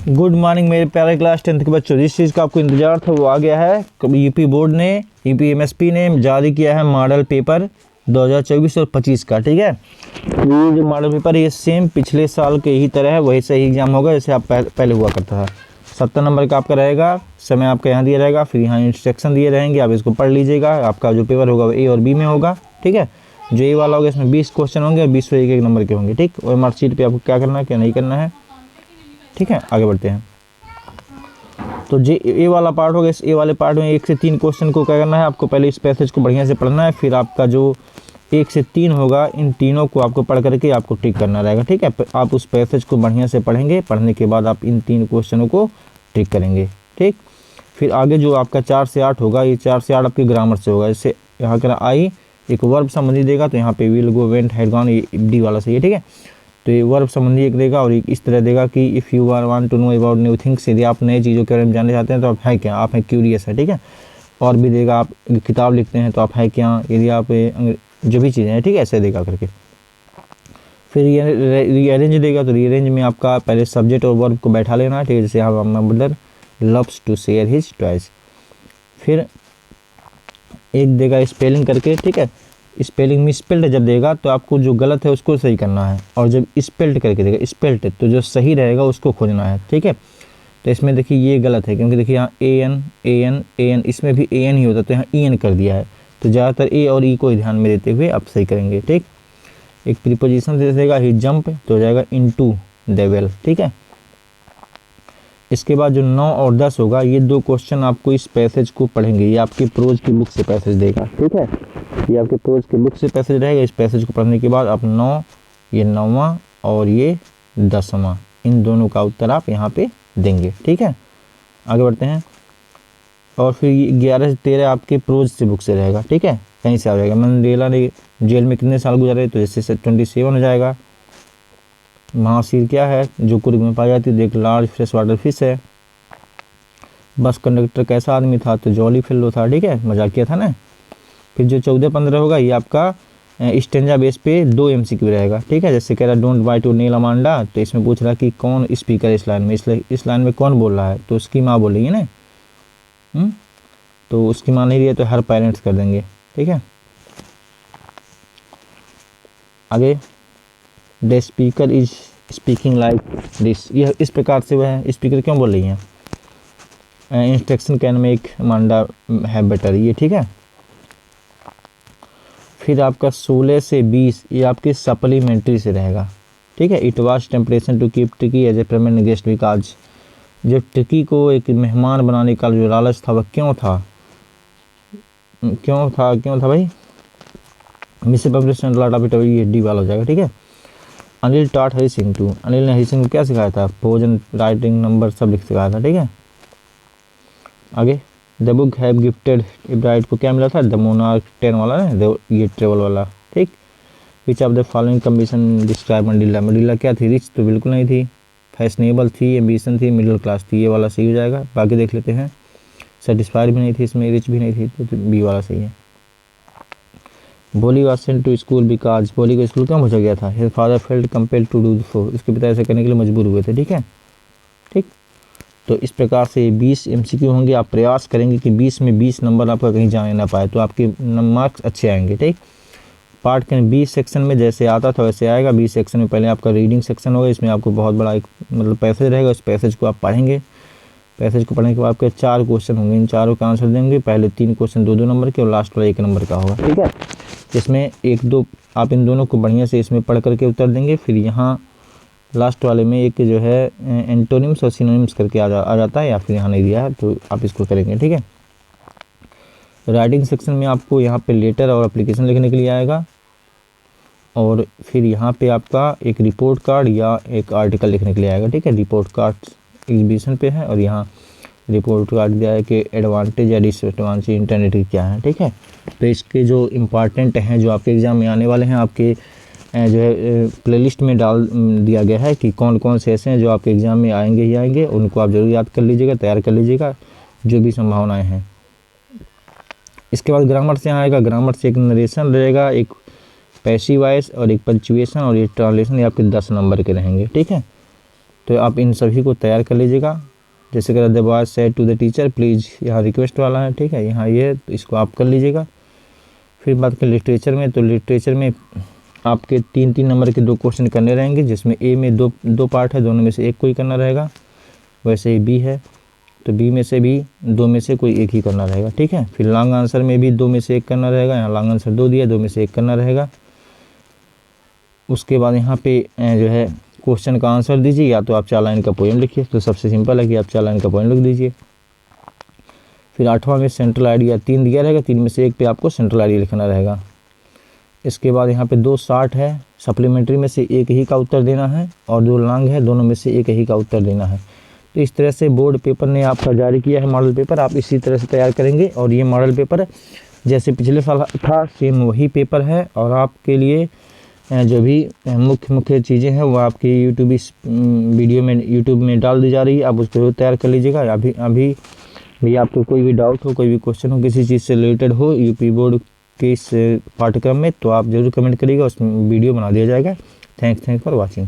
Good morning मेरे प्यारे class 10th के बच्चों। जिस चीज़ का आपको इंतजार था वो आ गया है। यूपी बोर्ड ने यूपी एमएसपी ने जारी किया है मॉडल पेपर 2024 और 25 का। ठीक है, ये जो मॉडल पेपर ये सेम पिछले साल के ही तरह है, वही सही एग्जाम होगा जैसे आप पहले हुआ करता था। 70 नंबर का आपका रहेगा, समय आपका यहाँ दिया रहेगा, फिर यहाँ इंस्ट्रक्शन दिए रहेंगे, आप इसको पढ़ लीजिएगा। आपका जो पेपर होगा वो ए और बी में होगा। ठीक है, जो ए वाला होगा इसमें 20 क्वेश्चन होंगे और 20 एक नंबर के होंगे। ठीक, और मार्कशीट पे आपको क्या करना है क्या नहीं करना है। ठीक है, आगे बढ़ते हैं। तो जे ए वाला पार्ट होगा, इस ए वाले पार्ट में 1 से 3 क्वेश्चन को क्या करना है, आपको पहले इस पैसेज को बढ़िया से पढ़ना है, फिर आपका जो 1 से 3 होगा इन तीनों को आपको पढ़ करके आपको टिक करना रहेगा। ठीक है, आप उस पैसेज को बढ़िया से पढ़ेंगे, पढ़ने के बाद आप इन 3 क्वेश्चनों को टिक करेंगे। ठीक, फिर आगे जो आपका 4 से 8 होगा, ये 4 से 8 आपके ग्रामर से होगा। जैसे यहाँ का आई एक वर्ब संबंधी देगा तो यहाँ पे will go went had gone, ये डी वाला सही है। ठीक है, तो ये वर्ब संबंधी एक देगा और एक इस तरह देगा कि if you are want to know about new things, यदि आप नए चीज़ों के बारे में जानना चाहते हैं तो आप हैं क्या, आप हैं क्यूरियस है। ठीक है, और भी देगा, आप किताब लिखते हैं तो आप हैं क्या, यदि आप जो भी चीज़ें हैं। ठीक है, ऐसे देगा करके। फिर ये रीअरेंज देगा, तो रीअरेंज में आपका पहले सब्जेक्ट और वर्ब को बैठा लेना है। ठीक है, जैसे यहाँ my brother loves to share his toys. फिर एक देगा स्पेलिंग करके। ठीक है, स्पेलिंग मिसपेल्ड जब देगा तो आपको जो गलत है उसको सही करना है, और जब स्पेल्ड करके देगा स्पेल्ड तो जो सही रहेगा उसको खोजना है। ठीक है, तो इसमें देखिए ये गलत है, क्योंकि देखिए यहाँ ए एन इसमें भी ए एन ही होता, तो यहाँ ई एन कर दिया है। तो ज़्यादातर ए और ई को ध्यान में देते हुए आप सही करेंगे। ठीक, एक प्रीपोजिशन दे देगा ही जंप, तो हो जाएगा इनटू द वेल। ठीक है, इसके बाद जो 9 और 10 होगा, ये 2 क्वेश्चन आपको इस पैसेज को पढ़ेंगे। ये आपकी प्रोज की बुक से पैसेज देगा। ठीक है, ये आपके प्रोज की बुक से पैसेज रहेगा। इस पैसेज को पढ़ने के बाद आप 9, ये 9वां और ये 10वां, इन दोनों का उत्तर आप यहाँ पे देंगे। ठीक है, आगे बढ़ते हैं। और फिर 11 से 13 आपके प्रोज से बुक से रहेगा। ठीक है, कहीं से आ जाएगा। मंडेला ने जेल में कितने साल गुजारे, तो जैसे 27 हो जाएगा। महासीर क्या है, जो कुर्ग में पाई जाती है, एक लार्ज फ्रेश वाटर फिश है। बस कंडक्टर कैसा आदमी था, तो जॉली फेलो था। ठीक है, मजाक किया था ना। फिर जो 14-15 होगा ये आपका स्टेंजा बेस पे 2 MCQ रहेगा। ठीक है, जैसे कह रहा don't buy to Neil Amanda, तो इसमें पूछ रहा कि कौन स्पीकर इस लाइन में, इस लाइन में कौन बोल रहा है, तो उसकी माँ बोल रही है ना। तो उसकी माँ नहीं रही है तो हर पेरेंट्स कर देंगे। ठीक है, आगे the speaker is speaking like this, यह इस प्रकार से वह स्पीकर क्यों बोल रही हैं। इंस्ट्रक्शन कैन मेक अमांडा है बेटर, ये ठीक है। फिर आपका 16 से 20 ये आपके सप्लीमेंट्री से रहेगा। ठीक है, it was temptation to keep Tricki as a permanent guest because, जब ट्रिकी को एक मेहमान बनाने का जो लालच था वह क्यों था भाई, मिस पब्लिशन लॉट ऑफ इट, ये डी वाला हो जाएगा। ठीक है, अनिल टॉट हरी सिंह टू, अनिल ने हरी सिंह को क्या सिखाया था, भोजन, राइटिंग, नंबर सब लिख सिखाया था। ठीक है, आगे the book have gifted Ebright को क्या मिला था, द मोनार्क 10 वाला ना, ये ट्रेवल वाला। ठीक, which of the following commission describe Mandela, Mandela क्या थी, रिच तो बिल्कुल नहीं थी, फैशनेबल थी, एम्बिशन थी, मिडिल क्लास थी, ये वाला सही हो जाएगा। बाकी देख लेते हैं, सेटिस्फाइड भी नहीं थी इसमें, रिच भी नहीं थी, तो बी वाला सही है। Bholi was sent to school because, Bholi को स्कूल क्यों भेजा गया था, his father felt compelled to do so, उसके पिता ऐसे करने के लिए मजबूर हुए थे। ठीक है, ठीक, तो इस प्रकार से 20 MCQ होंगे। आप प्रयास करेंगे कि 20 में 20 नंबर आपका कहीं जाने ना पाए, तो आपके मार्क्स अच्छे आएंगे। ठीक, पार्ट के 20 सेक्शन में जैसे आता था वैसे आएगा। 20 सेक्शन में पहले आपका रीडिंग सेक्शन होगा, इसमें आपको बहुत बड़ा एक मतलब पैसेज रहेगा, उस पैसेज को आप पढ़ेंगे। पैसेज को पढ़ने के बाद आपके 4 क्वेश्चन होंगे, इन चारों का आंसर देंगे। पहले 3 क्वेश्चन 2-2 नंबर के और लास्ट वाला 1 नंबर का होगा। ठीक है, इसमें 1-2 आप इन दोनों को बढ़िया से इसमें पढ़ करके उत्तर देंगे। फिर यहाँ लास्ट वाले में एक जो है एंटोनिम्स और सिनोनिम्स करके आ जाता है, या फिर यहाँ नहीं दिया है तो आप इसको करेंगे। ठीक है, राइटिंग सेक्शन में आपको यहाँ पे लेटर और एप्लीकेशन लिखने के लिए आएगा, और फिर यहाँ पे आपका एक रिपोर्ट कार्ड या एक आर्टिकल लिखने के लिए आएगा। ठीक है, रिपोर्ट कार्ड एग्जीबिशन पे है, और यहाँ रिपोर्ट कार्ड दिया है कि एडवांटेज या डिसएडवांटेज इंटरनेट की क्या है। ठीक है, तो इसके जो इम्पॉर्टेंट हैं जो आपके एग्ज़ाम में आने वाले हैं, आपके जो है प्लेलिस्ट में डाल दिया गया है कि कौन कौन से ऐसे हैं जो आपके एग्ज़ाम में आएंगे ही आएंगे, उनको आप जरूर याद कर लीजिएगा, तैयार कर लीजिएगा जो भी संभावनाएं हैं। इसके बाद ग्रामर से आएगा, ग्रामर से एक नरेशन रहेगा, एक पैसिव वॉइस और एक पंक्चुएशन और एक ट्रांसलेशन, ये आपके 10 नंबर के रहेंगे। ठीक है, तो आप इन सभी को तैयार कर लीजिएगा। जैसे कि the boy said to the teacher please, यहाँ रिक्वेस्ट वाला है, ठीक है, यहाँ ये तो इसको आप कर लीजिएगा। फिर बात करें लिटरेचर में, तो लिटरेचर में आपके 3-3 नंबर के 2 क्वेश्चन करने रहेंगे, जिसमें ए में दो पार्ट है, दोनों में से एक कोई करना रहेगा। वैसे ही बी है तो बी में से भी 2 में से कोई एक ही करना रहेगा, ठीक है। फिर लॉन्ग आंसर में भी 2 में से एक करना रहेगा, यहाँ लॉन्ग आंसर 2 दिया, 2 में से एक करना रहेगा। उसके बाद यहाँ पे जो है क्वेश्चन का आंसर दीजिए, या तो आप 4 लाइन का पोएम लिखिए, तो सबसे सिंपल है कि आप 4 लाइन का पोएम लिख दीजिए। फिर 8वां में सेंट्रल आइडिया 3 दिया रहेगा, 3 में से एक पे आपको सेंट्रल आइडिया लिखना रहेगा। इसके बाद यहाँ पे 2 शॉर्ट है, सप्लीमेंट्री में से एक ही का उत्तर देना है, और 2 लॉन्ग है, दोनों में से एक ही का उत्तर देना है। तो इस तरह से बोर्ड पेपर ने आपका जारी किया है मॉडल पेपर, आप इसी तरह से तैयार करेंगे। और ये मॉडल पेपर जैसे पिछले साल था सेम वही पेपर है, और आपके लिए जो भी मुख्य चीज़ें हैं वो आपकी यूट्यूब में डाल दी जा रही है, आप उसको तैयार कर लीजिएगा। अभी भी आपको कोई भी डाउट हो, कोई भी क्वेश्चन हो, किसी चीज़ से रिलेटेड हो यूपी बोर्ड के इस पाठ्यक्रम में, तो आप जरूर कमेंट करिएगा, उसमें वीडियो बना दिया जाएगा। Thanks for watching.